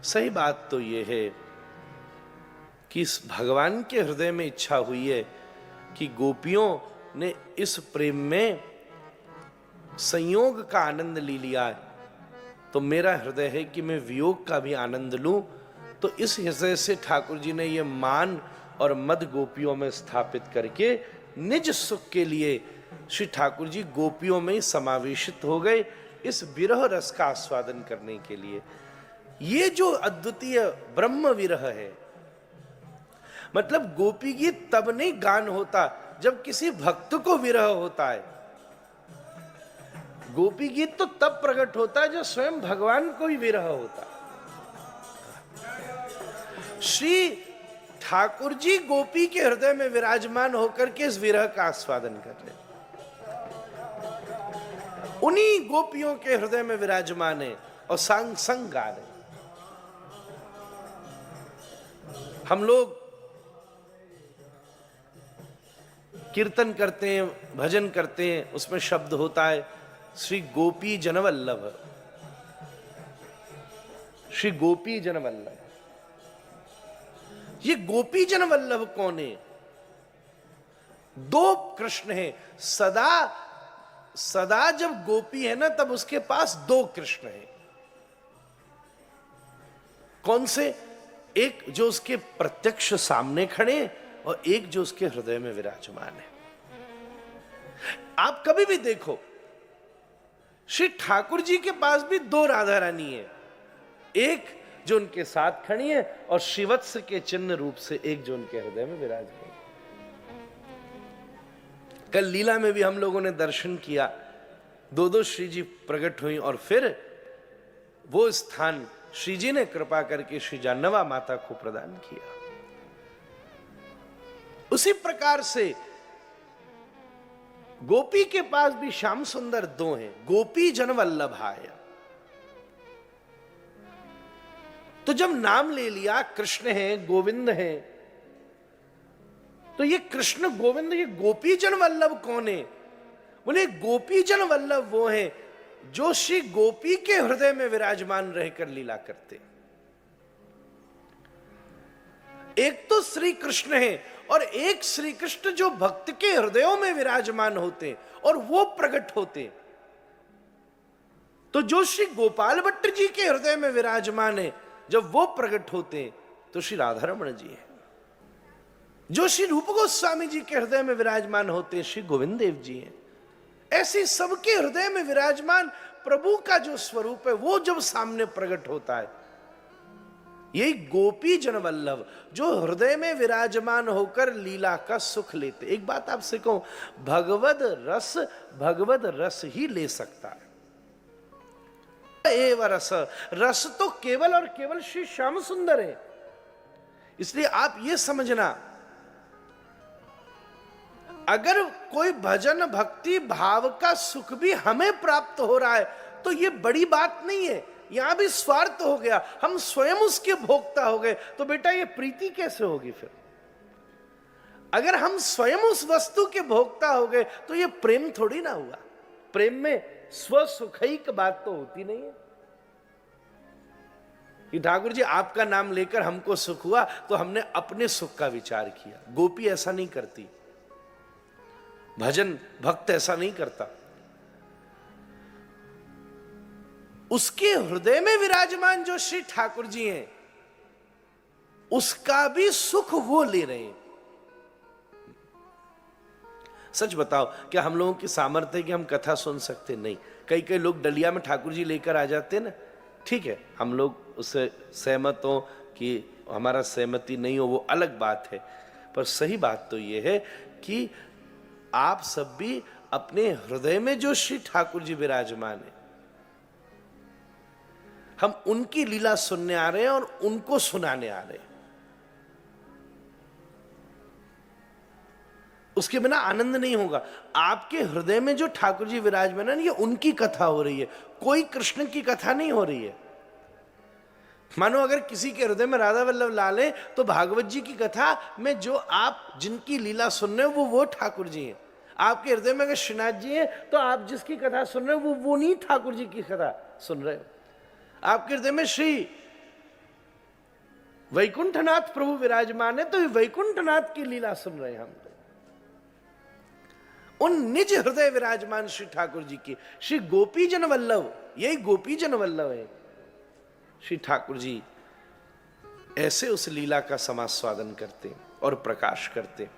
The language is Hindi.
सही बात तो ये है कि इस भगवान के हृदय में इच्छा हुई है कि गोपियों ने इस प्रेम में संयोग का आनंद ले लिया है, तो मेरा हृदय है कि मैं वियोग का भी आनंद लूं। तो इस हृदय से ठाकुर जी ने यह मान और मद गोपियों में स्थापित करके निज सुख के लिए श्री ठाकुर जी गोपियों में समावेशित हो गए इस विरह रस का आस्वादन करने के लिए। ये जो अद्वितीय ब्रह्म विरह है, मतलब गोपी गीत तब नहीं गान होता जब किसी भक्त को विरह होता है। गोपी गीत तो तब प्रकट होता है जब स्वयं भगवान को ही विरह होता है। श्री ठाकुर जी गोपी के हृदय में विराजमान होकर के इस विरह का आस्वादन कर रहे, उन्हीं गोपियों के हृदय में विराजमान है और संग संग गा रहे। हम लोग कीर्तन करते हैं, भजन करते हैं, उसमें शब्द होता है श्री गोपी जनवल्लभ, श्री गोपी जनवल्लभ। ये गोपी जनवल्लभ कौन है? दो कृष्ण हैं। सदा सदा जब गोपी है ना, तब उसके पास दो कृष्ण हैं। कौन से? एक जो उसके प्रत्यक्ष सामने खड़े और एक जो उसके हृदय में विराजमान है। आप कभी भी देखो, श्री ठाकुर जी के पास भी दो राधा रानी है, एक जो उनके साथ खड़ी है और श्रीवत्स के चिन्ह रूप से एक जो उनके हृदय में विराजमान। कल लीला में भी हम लोगों ने दर्शन किया, दो दो श्री जी प्रकट हुई और फिर वो स्थान श्री जी ने कृपा करके श्री जानवा माता को प्रदान किया। उसी प्रकार से गोपी के पास भी श्याम सुंदर दो हैं, गोपी जनवल्लभाय। तो जब नाम ले लिया कृष्ण है, गोविंद है, तो ये कृष्ण गोविंद, ये गोपी जन वल्लभ कौन है? बोले गोपी जन वल्लभ वो है जो श्री गोपी के हृदय में विराजमान रहकर लीला करते। एक तो श्री कृष्ण है और एक श्री कृष्ण जो भक्त के हृदयों में विराजमान होते और वो प्रकट होते। तो जो श्री गोपाल भट्ट जी के हृदय में विराजमान है, जब वो प्रकट होते तो श्री राधा रमण जी है। जो श्री रूप गोस्वामी जी के हृदय में विराजमान होते श्री गोविंद देव जी हैं। ऐसे सबके हृदय में विराजमान प्रभु का जो स्वरूप है वो जब सामने प्रकट होता है, यही गोपी जनवल्लभ जो हृदय में विराजमान होकर लीला का सुख लेते। एक बात आपसे कहूं, भगवद रस ही ले सकता है। एव रस, रस तो केवल और केवल श्री श्याम सुंदर है। इसलिए आप ये समझना, अगर कोई भजन भक्ति भाव का सुख भी हमें प्राप्त हो रहा है तो ये बड़ी बात नहीं है। यहां भी स्वार्थ हो गया, हम स्वयं उसके भोक्ता हो गए, तो बेटा ये प्रीति कैसे होगी? फिर अगर हम स्वयं उस वस्तु के भोक्ता हो गए तो ये प्रेम थोड़ी ना हुआ। प्रेम में स्वसुखैक बात तो होती नहीं है कि ठाकुर जी आपका नाम लेकर हमको सुख हुआ तो हमने अपने सुख का विचार किया। गोपी ऐसा नहीं करती, भजन भक्त ऐसा नहीं करता। उसके हृदय में विराजमान जो श्री ठाकुर जी हैं, उसका भी सुख वो ले रहे हैं। सच बताओ, क्या हम लोगों की सामर्थ्य है कि हम कथा सुन सकते? नहीं। कई कई लोग डलिया में ठाकुर जी लेकर आ जाते हैं ना, ठीक है, हम लोग उससे सहमत हो कि हमारा सहमति नहीं हो, वो अलग बात है। पर सही बात तो ये है कि आप सब भी अपने हृदय में जो श्री ठाकुर जी विराजमान है, हम उनकी लीला सुनने आ रहे हैं और उनको सुनाने आ रहे हैं। उसके बिना आनंद नहीं होगा। आपके हृदय में जो ठाकुर जी विराजमान है, ये उनकी कथा हो रही है, कोई कृष्ण की कथा नहीं हो रही है। मानो अगर किसी के हृदय में राधा वल्लभ लाल है तो भागवत जी की कथा में जो आप जिनकी लीला सुन रहे हो वो ठाकुर जी हैं। आपके हृदय में अगर श्रीनाथ जी हैं तो आप जिसकी कथा सुन रहे हो वो नहीं ठाकुर जी की कथा सुन रहे हो। आपके हृदय में श्री वैकुंठनाथ प्रभु विराजमान है, तो वैकुंठनाथ की लीला सुन रहे हैं हम। उन निज हृदय विराजमान श्री ठाकुर जी की, श्री गोपीजन वल्लभ, यही गोपीजन वल्लभ है श्री ठाकुर जी। ऐसे उस लीला का समास्वादन करते और प्रकाश करते।